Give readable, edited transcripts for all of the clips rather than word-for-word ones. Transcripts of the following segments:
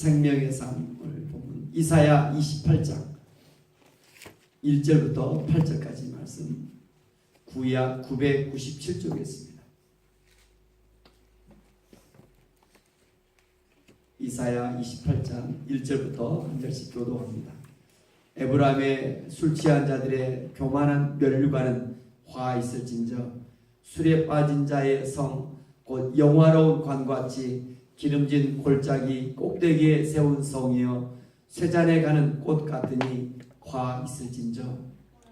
생명의 삶을 보면 이사야 28장 1절부터 8절까지 말씀 구약 997쪽에 있습니다. 이사야 28장 1절부터 한 절씩 교도합니다. 에브라임의 술 취한 자들의 교만한 면류관은 화 있을진저 술에 빠진 자의 성 곧 영화로운 관같이 기름진 골짜기 꼭대기에 세운 성이여 쇠잔에 가는 꽃 같으니 화 있을진저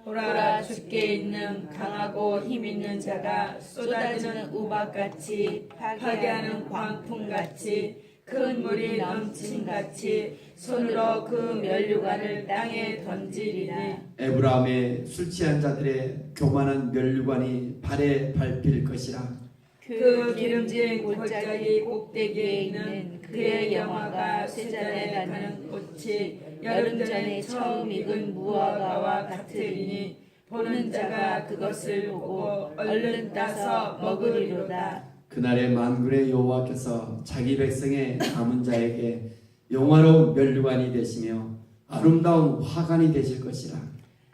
보라 주께 있는 강하고 힘있는 자가 쏟아지는 우박같이 파괴하는 광풍같이 큰 물이 넘침같이 손으로 그 면류관을 땅에 던지리라. 에브라임의 술 취한 자들의 교만한 면류관이 발에 밟힐 것이라. 그 기름진 골짜기 꼭대기에 있는 그의 영화가 쇠잔에 가는 꽃이 여름 전에 처음 익은 무화과와 같으리니 보는 자가 그것을 보고 얼른 따서 먹으리로다. 그날에 만군의 여호와께서 자기 백성의 남은 자에게 영화로운 면류관이 되시며 아름다운 화관이 되실 것이라.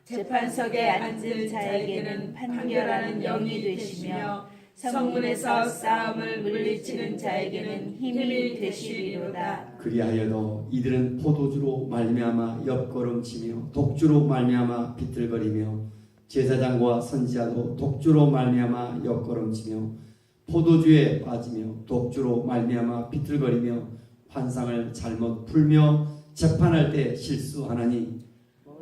재판석에 앉은 자에게는 판결하는 영이 되시며 성문에서 싸움을 물리치는 자에게는 힘이 되시리로다. 그리하여도 이들은 포도주로 말미암아 옆걸음치며 독주로 말미암아 비틀거리며 제사장과 선지자도 독주로 말미암아 옆걸음치며 포도주에 빠지며 독주로 말미암아 비틀거리며 환상을 잘못 풀며 재판할 때 실수하나니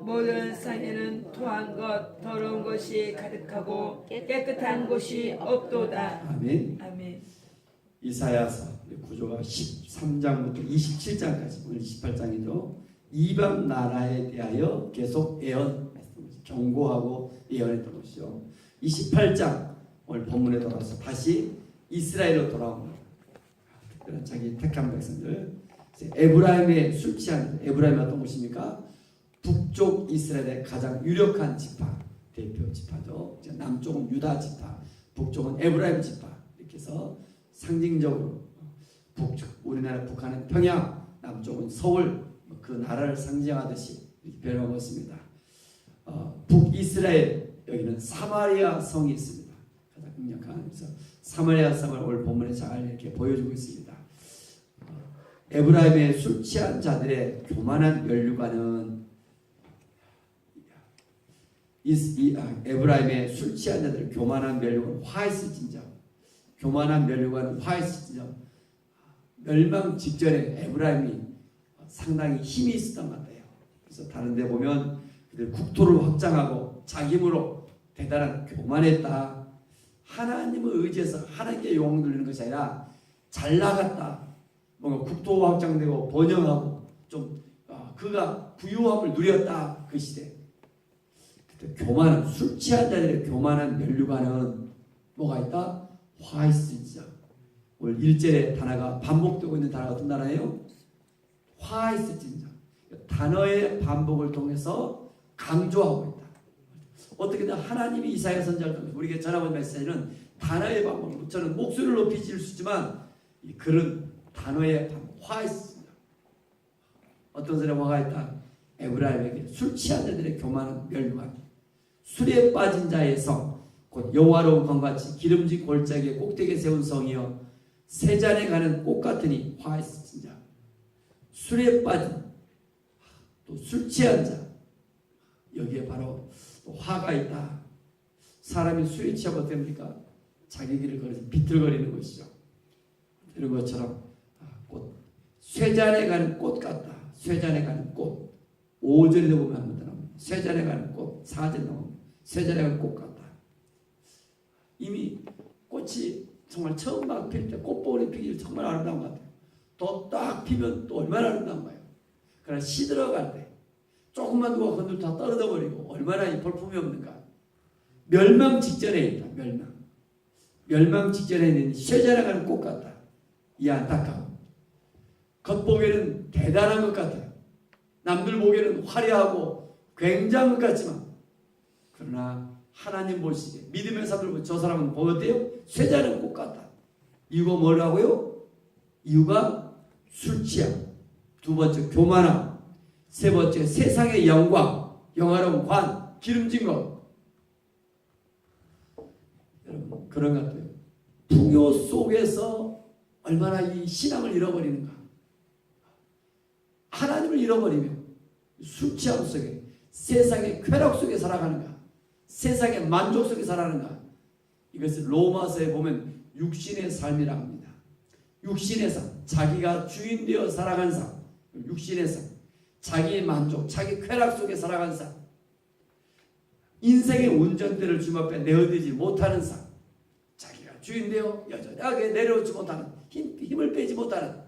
모든 산에는 토한 것 더러운 것이 가득하고 깨끗한 곳이 없도다. 아멘. 아멘. 이사야서 구조가 13장부터 27장까지 오늘 28장이죠. 이방 나라에 대하여 계속 경고하고 예언했던 것이죠. 28장 오늘 본문에 돌아와서 다시 이스라엘로 돌아옵니다. 특별한 자기 택한 백성들. 에브라임의 술 취한 에브라임이 어떤 곳입니까? 북쪽 이스라엘의 가장 유력한 지파, 대표 지파죠. 남쪽은 유다 지파, 북쪽은 에브라임 지파. 이렇게 해서 상징적으로 북쪽, 우리나라 북한은 평양, 남쪽은 서울, 그 나라를 상징하듯이 이렇게 변하고 있습니다. 북이스라엘 여기는 사마리아 성이 있습니다. 가장 강력한. 그래서 사마리아 성을 오늘 본문에 잘 이렇게 보여주고 있습니다. 에브라임의 술 취한 자들의 교만한 면류관은 에브라임의 술 취한 자들의 교만한 면류관은 화했을진저 교만한 면류관은 화했을진저 멸망 직전에 에브라임이 상당히 힘이 있었던 것 같아요. 그래서 다른 데 보면 그들 국토를 확장하고 자기 힘으로 대단한 교만했다. 하나님을 의지해서 하나님께 영광 돌리는 것이 아니라 잘 나갔다. 뭔가 국토 확장되고 번영하고 좀 그가 부유함을 누렸다. 그 시대. 그때 교만한 술 취한 자들의 교만한 면류관은 뭐가 있다? 화했을지자. 오늘 1절의 단어가 반복되고 있는 단어가 어떤 단어예요? 화했을지자. 단어의 반복을 통해서 강조하고 있다. 어떻게든 하나님이 이사야 선지자를 통해서 우리에게 전하는 메시지는 단어의 반복으로 저는 목소리를 높이 지을 수 있지만 그런 단어의 반복, 화했습니다. 어떤 사람이 화가 있다? 에브라임에게 술 취한 자들의 교만한 면류관, 술에 빠진 자의 성, 곧 여호와로운 건같이 기름진 골짜기에 꼭대기에 세운 성이여 세 잔에 가는 꽃 같으니 화했습니다. 술에 빠진 또 술 취한 자, 여기에 바로 또 화가 있다. 사람이 술에 취하면 어떻게 됩니까? 자기 길을 걸어서 비틀거리는 것이죠. 이런 것처럼 꽃, 쇠잔에 가는 꽃 같다. 쇠잔에 가는 꽃. 5절에 보면 한 번 더 나옵니다. 쇠잔에 가는 꽃. 4절에 나옵니다. 쇠잔에 가는 꽃 같다. 이미 꽃이 정말 처음 막 필 때 꽃봉오리 피기 정말 아름다운 것 같아요. 또 딱 피면 또 얼마나 아름다운 거예요. 그러나 시들어갈 때 조금만 누가 건들 다 떨어져 버리고 얼마나 이 볼품이 없는가. 멸망 직전에 있다. 멸망 직전에 있는 쇠잔에 가는 꽃 같다. 이 안타까움. 겉보기에는 대단한 것 같아요. 남들 보기에는 화려하고 굉장한 것 같지만 그러나 하나님 보시기에 믿음의 사람들 보면 저 사람은 뭐 어때요? 쇠잔의 꽃 같다. 이유가 뭐라고요? 이유가 술 취함. 두 번째 교만함, 세 번째 세상의 영광, 영화로운 관, 기름진 것. 여러분 그런 것 같아요. 풍요 속에서 얼마나 이 신앙을 잃어버리는가. 하나님을 잃어버리며 술 취함 속에 세상의 쾌락 속에 살아가는가. 세상의 만족 속에 살아가는가. 이것을 로마서에 보면 육신의 삶이라고 합니다. 육신의 삶, 자기가 주인 되어 살아가는 삶, 육신의 삶, 자기의 만족, 자기 쾌락 속에 살아가는 삶, 인생의 운전대를 주님 앞에 내어드리지 못하는 삶, 자기가 주인 되어 여전하게 내려오지 못하는, 힘을 빼지 못하는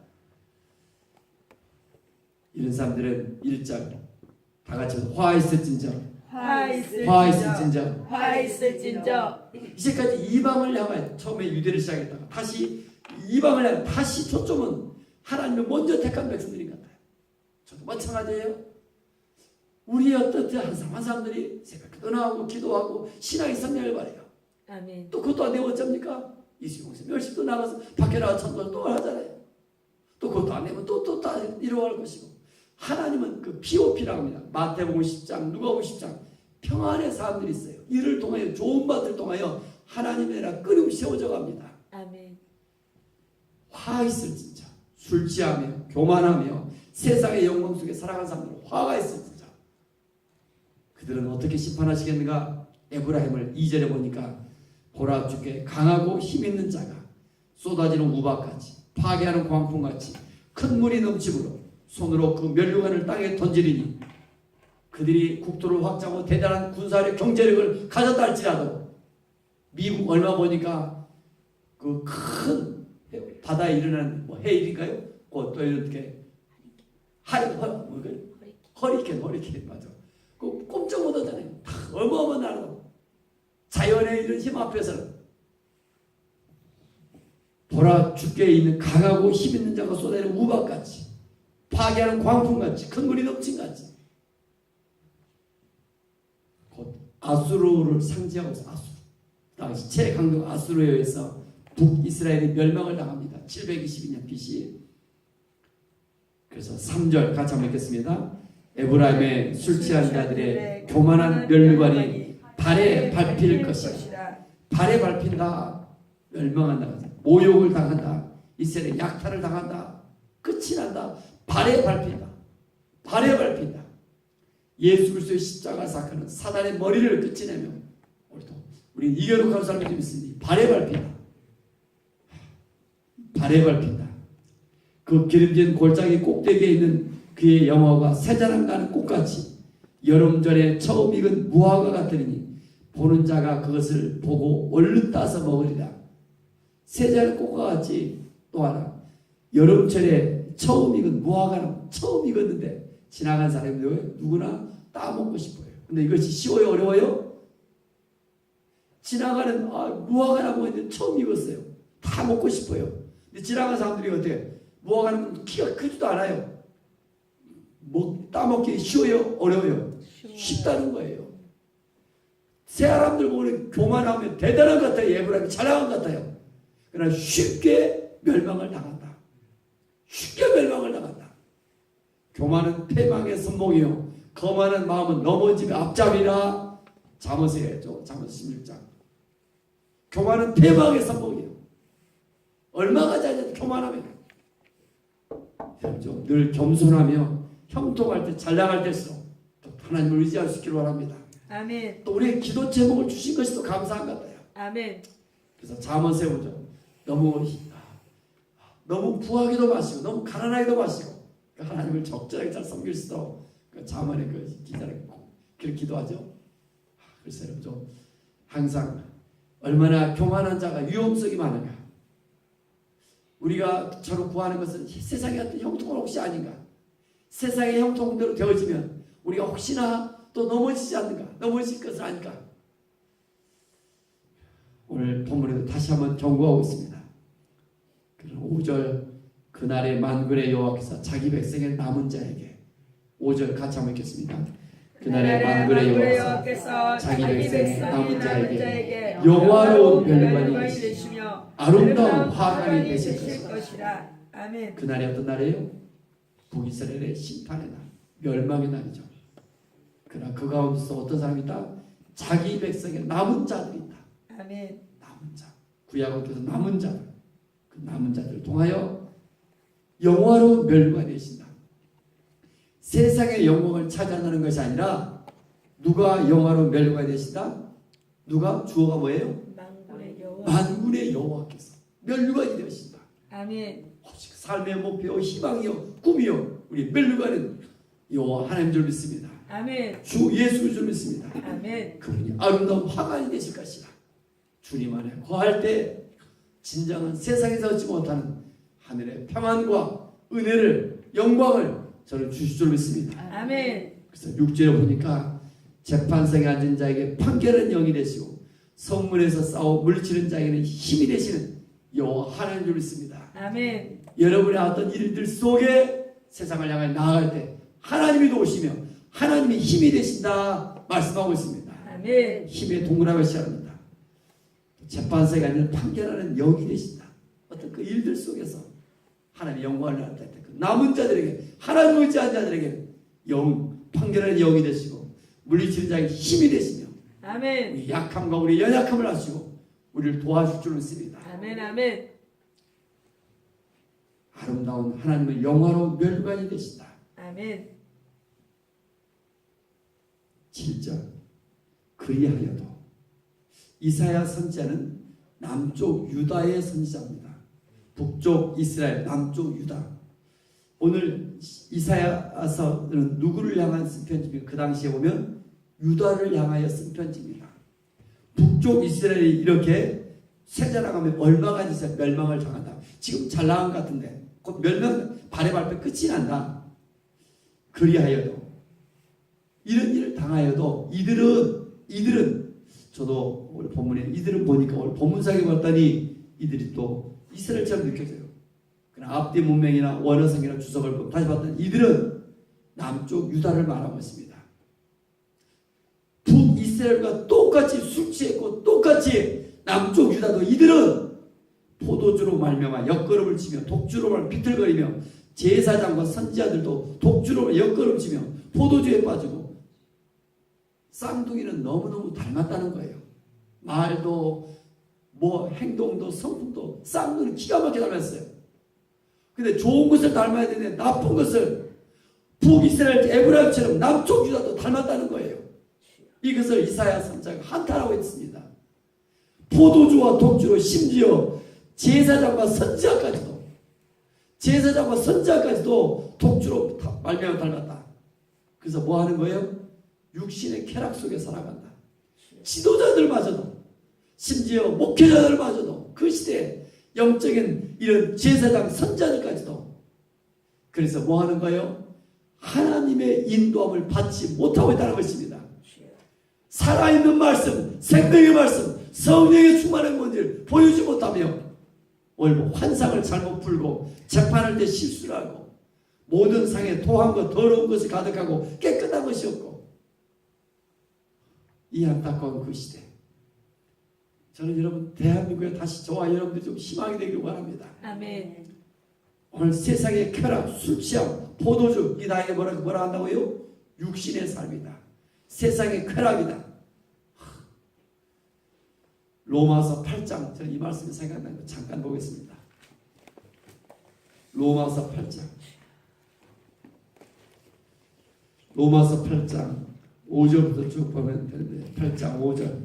이런 사람들은 1절 다 같이 화 있을진저, 화 있을진저, 화 있을진저. 이제까지 이방을 향하여 처음에 유대를 시작했다가 다시 이방을 향하여 다시 초점은 하나님을 먼저 택한 백성들인 것 같아요. 저도 마찬가지예요. 우리 어떻든 한 사람들이 새벽에 나오고 기도하고 신앙의 성령을 발해요. 아멘. 또 그것도 안 되고 어쩝니까? 이수용세 멸시도 나가서 밖에 나가 천도를 또 하잖아요. 또 그것도 안 되면 또 다 이루어갈 것이고, 하나님은 그 POP라고 합니다. 마태복음 10장, 누가복음 10장 평안의 사람들이 있어요. 이를 통하여 좋은 것을 통하여 하나님의 나라 끊임없이 세워져 갑니다. 아멘. 화 있을진저, 술 취하며 교만하며 세상의 영광 속에 살아가는 사람들은 화가 있을진저. 그들은 어떻게 심판하시겠는가? 에브라임을 2절에 보니까 보라 주께 강하고 힘있는 자가 쏟아지는 우박같이 파괴하는 광풍같이 큰 물이 넘침으로 손으로 그 멸류관을 땅에 던지리니, 그들이 국토를 확장하고 대단한 군사력 경제력을 가졌다 할지라도 미국 얼마 보니까 그 큰 바다에 일어나는 뭐 해일인가요? 또 이렇게 허리케인 맞아. 그 꼼짝 못하잖아요. 어마어마한 나라고. 자연의 이런 힘 앞에서는 보라 주께 있는 강하고 힘 있는 자가 쏟아내는 우박같이 파괴하는 광풍같이 큰 물이 넘친같이, 곧 아수르를 상징하고 있어. 아수르, 당시 최강력 아수르에 의해서 북이스라엘이 멸망을 당합니다. 722년 BC. 그래서 3절 같이 한번 읽겠습니다. 에브라임의 술 취한 자들의 교만한 멸류관이 발에 밟힐 것이라. 발에 밟힌다. 멸망한다. 모욕을 당한다. 이스라엘의 약탈을 당한다. 끝이 난다. 발에 밟힌다. 발에 밟힌다. 예수 그리스도의 십자가 사건은 사단의 머리를 끝이내며 우리 이겨놓고 하는 사람이 좀 있으니 발에 밟힌다. 발에 밟힌다. 그 기름진 골짜기 꼭대기에 있는 그의 영화가 새자랑 나는 꽃같이 여름전에 처음 익은 무화과 같으니 보는 자가 그것을 보고 얼른 따서 먹으리라. 새자랑 꽃과 같이 또 하나 여름철에 처음 익은 무화과는 처음 익었는데 지나간 사람이 누구나 따먹고 싶어요. 근데 이것이 쉬워요? 어려워요? 지나가는 무화과라고 했는데 처음 익었어요. 다 먹고 싶어요. 근데 지나간 사람들이 어때요? 무화과는 키가 크지도 않아요. 따먹기 쉬워요? 어려워요? 쉽다는 거예요. 사람들 보면 교만하면 대단한 것 같아요. 에브라임이 잘나간 것 같아요. 그러나 쉽게 멸망을 당한다. 쉽게 멸망을 당한다. 교만은 패망의 선봉이요 거만한 마음은 넘어짐의 앞잡이라. 잠언에 했죠. 잠언 16장. 교만은 패망의 선봉이요. 얼마가 잘해도 교만하면 늘 겸손하며 형통할 때 잘 나갈 때일수록 하나님을 의지할 수 있기를 바랍니다. 아멘. 또 우리의 기도 제목을 주신 것이 또 감사한 것 같아요. 아멘. 그래서 잠언 세우죠. 너무 부하기도 마시고 너무 가난하기도 마시고 하나님을 적절하게 잘 섬길 수 있도록 그 잠언의 그 기자를 그렇게 기도하죠. 그래서 여러분 좀 항상 얼마나 교만한 자가 위험성이 많은가. 우리가 저를 구하는 것은 세상의 어떤 형통은 혹시 아닌가. 세상의 형통대로 되어지면 우리가 혹시나 또 넘어지지 않는가. 넘어질 것은 아닐까. 오늘 본문에도 다시 한번 경고하고 있습니다. 5절 그날의 만군의 여호와께서 자기 백성의 남은 자에게 5절 같이 한번 읽겠습니다. 그날의 만군의 여호와께서 자기 백성의 남은 자에게 영화로운 멸관이 되시며 아름다운 화관이 되실 것이라. 아멘. 그날이 어떤 날이에요? 북이스라엘의 심판의 날, 멸망의 날이죠. 그러나 그 가운데서 어떤 사람이 있다? 자기 백성의 남은 자들이 있다. 아멘. 남은 자, 구약에서 남은 자들, 그 남은 자들을 통하여 영화로운 멸류관이 되신다. 세상의 영광을 차지하는 것이 아니라 누가 영화로운 멸류관이 되신다? 누가? 주어가 뭐예요? 만군의 여호와. 만군의 여호와께서 멸류관이 되신다. 아멘. 오직 삶의 목표, 희망이요, 꿈이요, 우리 멸류관은 여호와 하나님 줄 믿습니다. 아멘. 주 예수 줄 믿습니다. 아멘. 그분이 아름다운 화관이 되실 것이다. 주님 안에 거할 때 진정한 세상에서 얻지 못하는 하늘의 평안과 은혜를, 영광을 저는 주실 줄 믿습니다. 아멘. 그래서 6절에 보니까 재판석에 앉은 자에게 판결은 영이 되시고 성문에서 싸워 물리치는 자에게는 힘이 되시는 여호와 하나님 줄 믿습니다. 아멘. 여러분의 어떤 일들 속에 세상을 향해 나아갈 때 하나님이 도우시며 하나님이 힘이 되신다 말씀하고 있습니다. 아멘. 힘의 동그라미 시작합니다. 재판석에 앉는 판결하는 영이 되신다. 어떤 그 일들 속에서 하나님의 영광을 나타낼 때 그 남은 자들에게, 하나님 의지한 자들에게 판결하는 영이 되시고 물리치는 자에게 힘이 되시며 아멘. 우리 약함과 우리 연약함을 아시고 우리를 도와줄 줄 믿습니다. 아멘. 아멘. 아름다운 하나님의 영화로운 멸관이 되신다. 아멘. 7절 그리하여도 이사야 선지자는 남쪽 유다의 선지자입니다. 북쪽 이스라엘, 남쪽 유다. 오늘 이사야서는 누구를 향한 쓴 편지입니까? 그 당시에 보면 유다를 향하여 쓴 편지입니다. 북쪽 이스라엘이 이렇게 세자나가면 얼마가 있어야 멸망을 당한다. 지금 잘 나간 것 같은데 곧 멸망 발의 발표 끝이 난다. 그리하여도 이런 일을 당하여도 이들은 저도 오늘 본문에 이들은 보니까 오늘 본문상에 봤더니 이들이 또 이스라엘처럼 느껴져요. 그러나 앞뒤 문명이나 원어성이나 주석을 보면 다시 봤더니 이들은 남쪽 유다를 말하고 있습니다. 북이스라엘과 똑같이 술 취했고 똑같이 남쪽 유다도 이들은 포도주로 말미암아 옆걸음을 치며 독주로 말 비틀거리며 제사장과 선지자들도 독주로 옆걸음 치며 포도주에 빠지고 쌍둥이는 너무너무 닮았다는 거예요. 말도 뭐 행동도 성품도 쌍둥이 기가 막히게 닮았어요. 근데 좋은 것을 닮아야 되는데 나쁜 것을 북이스라엘 에브라임처럼 남쪽 유다도 닮았다는 거예요. 이것을 이사야 선지자가 한탄하고 있습니다. 포도주와 독주로 심지어 제사장과 선지자까지도 독주로 말미암아 닮았다. 그래서 뭐 하는 거예요? 육신의 쾌락 속에 살아간다. 지도자들마저도 심지어 목회자들마저도 그 시대에 영적인 이런 제사장 선지자들까지도 그래서 뭐 하는 거예요? 하나님의 인도함을 받지 못하고 있다는 것입니다. 살아있는 말씀, 생명의 말씀, 성령의 충만한 뭔지를 보여주지 못하며 오늘 환상을 잘못 풀고 재판할 때 실수를 하고 모든 상에 토함과 더러운 것이 가득하고 깨끗한 것이 없고 이 안타까운 그 시대 저는 여러분 대한민국에 다시 저와 여러분들이 좀 희망이 되기를 원합니다. 아멘. 오늘 세상의 쾌락, 술 취함, 포도주 이 나이에 뭐라 한다고요? 육신의 삶이다. 세상의 쾌락이다. 로마서 8장 저는 이 말씀이 생각나는 거 잠깐 보겠습니다. 로마서 8장 5절부터 쭉 보면 되는데 8장 5절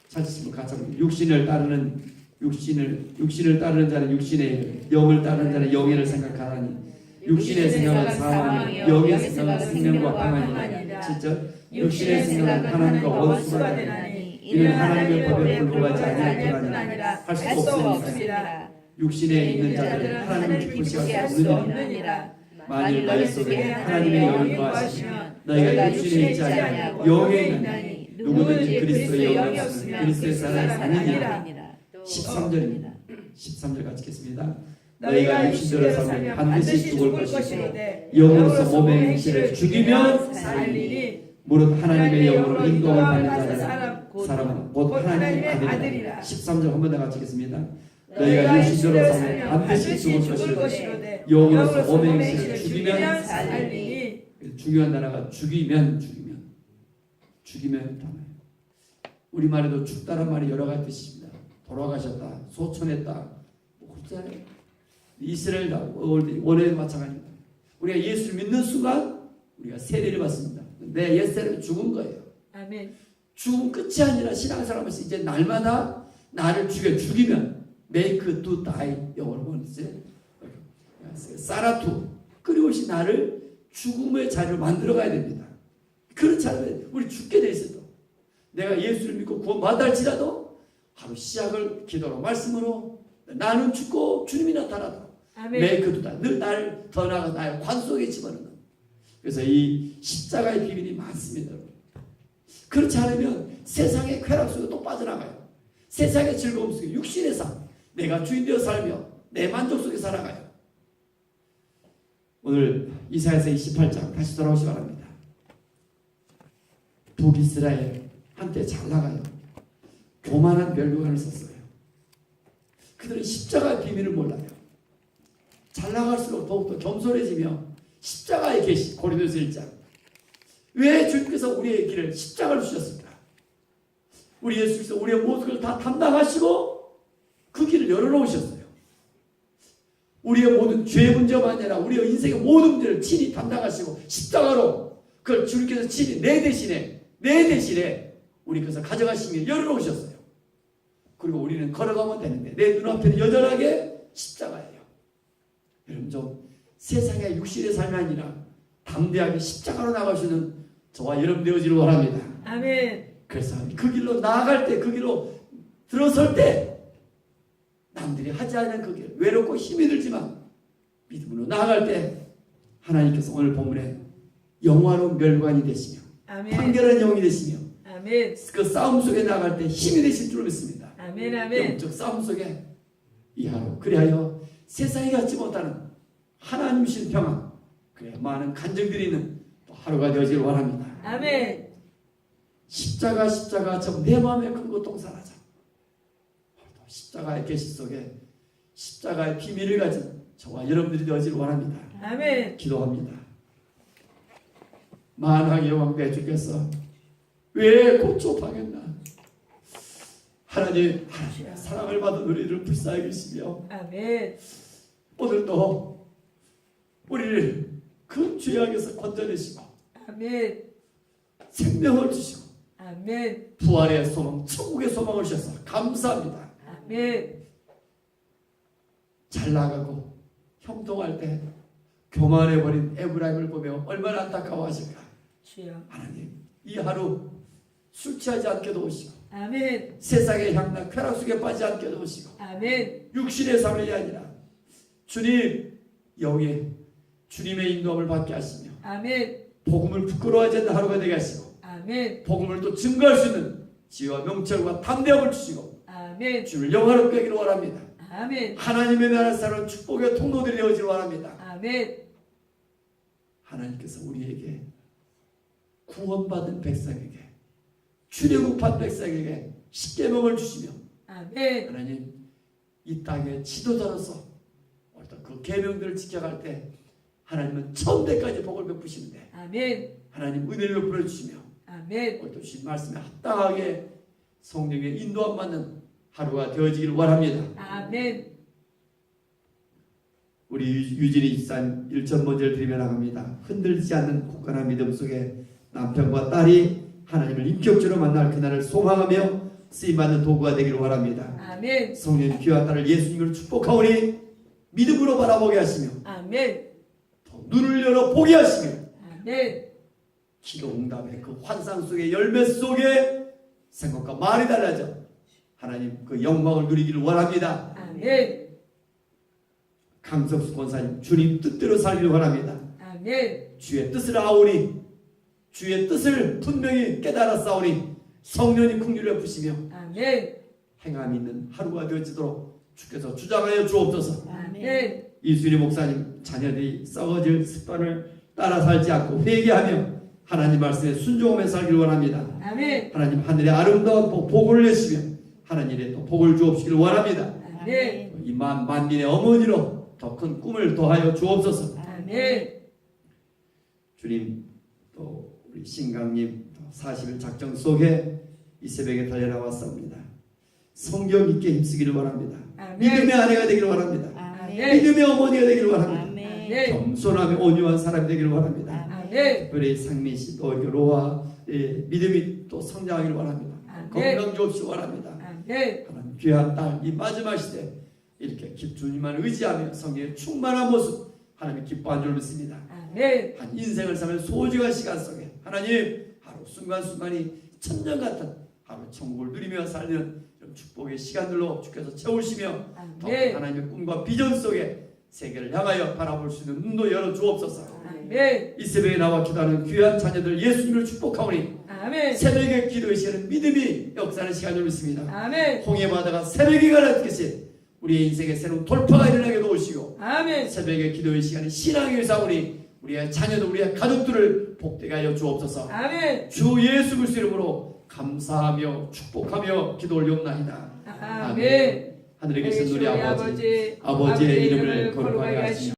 찾으시면 같이 한번 육신을 따르는 자는 육신의 영을 따르는 자는 영의 생각하나니 육신의 생각은 사망이요 영의 생각은 생명과 평안이다. 7절 육신의 생각은 하나님과 원수가 되나니 이는 하나님의 법에 불구하지 아니할 뿐 아니라 할 수 없으니라. 육신에 있는 자들은 하나님을 기쁘시게 할 수 없느니라. 만일 너희 속에 하나님의 영이 거하시면 너희가 육신에 있지 아니하고 영에 있나니 누구든지 그리스도의 영이 없으면 그리스도의 사람이 아니니라. 13절입니다. 13절 같이 읽겠습니다. 너희가 육신대로 살면 반드시 죽을 것이고 영으로서 몸의 행실을 죽이면 살리니 무릇 하나님의 영으로 인도함을 받는 자는 사람은 곧 하나님의 아들이라. 13절 한 번 더 같이 읽겠습니다. 너희가 육신대로 살면 반드시 죽을 것이로되 영으로서 오맹이시를 죽이면 살리니. 중요한 단어가 죽이면 단어예요. 우리말에도 죽다란 말이 여러 가지 뜻입니다. 돌아가셨다, 소천했다, 뭐 그렇잖아요. 이스라엘 원어에도 마찬가지입니다. 우리가 예수를 믿는 순간 우리가 세례를 받습니다. 내 옛사람이 죽은 거예요. 아멘. 죽음 끝이 아니라 신앙생활하면서 이제 날마다 나를 죽이면 make to die, 영어로 보냈어요. 사라투, 끊임없이 나를 죽음의 자리로 만들어 가야 됩니다. 그렇지 않으면 우리 죽게 돼 있어도 내가 예수를 믿고 구원받아 할지라도 하루 시작을 기도로 말씀으로 나는 죽고 주님이 나타나도록 make to die, 늘 나를 더 나아가 나의 관 속에 집어넣는. 그래서 이 십자가의 비밀이 많습니다. 그렇지 않으면 세상의 쾌락 속에 또 빠져나가요. 세상의 즐거움 속에 육신의 삶, 내가 주인 되어 살며 내 만족 속에 살아가요. 오늘 이사야서 28장 다시 돌아오시기 바랍니다. 북이스라엘 한때 잘 나가요. 교만한 멸류관을 썼어요. 그들은 십자가의 비밀을 몰라요. 잘 나갈수록 더욱더 겸손해지며 십자가에 계시. 고린도서 1장. 왜 주님께서 우리의 길을 십자가를 주셨습니까? 우리 예수께서 우리의 모든 걸 다 담당하시고 그 길을 열어놓으셨어요. 우리의 모든 죄 문제가 아니라 우리의 인생의 모든 문제를 친히 담당하시고 십자가로 그걸 주님께서 친히 내 대신에 우리께서 가져가시며 열어놓으셨어요. 그리고 우리는 걸어가면 되는데 내 눈앞에는 여전하게 십자가예요. 여러분 좀 세상의 육신의 삶이 아니라 담대하게 십자가로 나가시는 저와 여러분 되어지를 원합니다. 아멘. 그래서 그 길로 나아갈 때, 그 길로 들어설 때 남들이 하지 않는 그 길, 외롭고 힘이 들지만 믿음으로 나아갈 때 하나님께서 오늘 본문에 영화로운 멸관이 되시며 아멘. 판결한 영이 되시며 아멘. 그 싸움 속에 나아갈 때 힘이 되실 줄 믿습니다. 아멘. 아멘. 영적 싸움 속에 이 하루 그리하여 세상이 갖지 못하는 하나님이신 평안, 그래 많은 간증들이 있는 또 하루가 되어지길 원합니다. 아멘. 십자가 참 내 마음에 큰 고통 사라져. 십자가의 계시 속에 십자가의 비밀을 가진 저와 여러분들이 되어지길 원합니다. 아멘. 기도합니다. 만왕의 여왕 내 주께서 왜 고초하겠나? 하나님 사랑을 받은 우리를 불쌍히 여기시며 아멘. 오늘도 우리를 그 죄악에서 건져내시고 아멘. 생명을 주시고 아멘. 부활의 소망, 천국의 소망을 주셔서 감사합니다. 아멘. 잘 나가고 형통할 때 교만해버린 에브라임을 보며 얼마나 안타까워하실까. 주여. 하나님 이 하루 술 취하지 않게 도우시고 아멘. 세상의 향락 쾌락 속에 빠지지 않게 도우시고 아멘. 육신의 삶이 아니라 주님 영의 주님의 인도함을 받게 하시며 아멘. 복음을 부끄러워하지 않는 하루가 되게 하시고 아멘. 복음을 또 증거할 수 있는 지혜와 명철과 담대함을 주시고 아멘. 주를 영화롭게 하기를 원합니다. 아멘. 하나님의 나라 사는 축복의 통로들이 되어지길 원합니다. 아멘. 하나님께서 우리에게 구원받은 백성에게 출애굽한 백성에게 십계명을 주시며 아멘. 하나님 이 땅의 지도자로서 어떤 그 계명들을 지켜갈 때 하나님은 천대까지 복을 베푸시는데 아멘. 하나님 은혜를 베풀어 주시며 아멘. 오늘 주신 말씀에 합당하게 성령의 인도함 받는 하루가 되어지길 원합니다. 아멘. 우리 유진이 집사님 1,000번째를 드리며 나갑니다. 흔들리지 않는 굳건한 믿음 속에 남편과 딸이 하나님을 인격적으로 만날 그날을 소망하며 쓰임받는 도구가 되기를 원합니다. 아멘. 성령 귀와 딸을 예수님을 축복하오니 믿음으로 바라보게 하시며 아멘. 또 눈을 열어 보게 하시며 아멘. 기도 응답의 그 환상 속의 열매 속에 생각과 말이 달라져 하나님 그 영광을 누리기를 원합니다. 아멘. 강석수 권사님 주님 뜻대로 살기를 원합니다. 아멘. 주의 뜻을 아오니 주의 뜻을 분명히 깨달아 싸우니 성령이 긍휼을 베푸시며 아멘. 행함 있는 하루가 되어지도록 주께서 주장하여 주옵소서. 아멘. 이수리 목사님 자녀들이 썩어질 습관을 따라 살지 않고 회개하며 하나님 말씀에 순종하며 살기를 원합니다. 아멘. 하나님 하늘의 아름다운 복을 내시며 하나님의 또 복을 주옵시기를 원합니다. 아멘. 이 만민의 어머니로 더 큰 꿈을 더하여 주옵소서. 아멘. 주님, 또 우리 신강님 40일 작정 속에 이 새벽에 달려나왔습니다. 성경 있게 힘쓰기를 바랍니다. 아멘. 믿음의 아내가 되기를 바랍니다. 아멘. 믿음의 어머니가 되기를 바랍니다. 아멘. 겸손하며 온유한 사람이 되기를 바랍니다. 아멘. 특별히 상민 씨, 또 로아 믿음이 또 성장하기를 바랍니다. 아멘. 건강 주옵시기 바랍니다. 아멘. 하나님 귀한 딸 이 마지막 시대 이렇게 주님만 의지하며 성경에 충만한 모습 하나님 기뻐한 줄 믿습니다. 아멘. 한 인생을 사는 소중한 시간 속에 하나님 하루 순간순간이 천년 같은 하루 천국을 누리며 살는 이런 축복의 시간들로 주께서 채우시며 더 아멘. 하나님의 꿈과 비전 속에 세계를 향하여 바라볼 수 있는 눈도 열어 주옵소서. 아멘. 이 새벽에 나와 기도하는 귀한 자녀들 예수님을 축복하오니 아멘. 새벽에 기도의 시간은 믿음이 역사하는 시간을 믿습니다. 아멘. 홍해 바다가 새벽에 가라듯이 우리의 인생에 새로운 돌파가 일어나게 도우시고 아멘. 새벽에 기도의 시간은 신앙의 사오니 우리의 자녀들 우리의 가족들을 복되게 하여 주옵소서. 아멘. 주 예수 그리스도 이름으로 감사하며 축복하며 기도 올리옵나이다. 아멘. 하늘에 계신 우리 아버지 아버지, 아버지의 이름을 거룩하게 하시며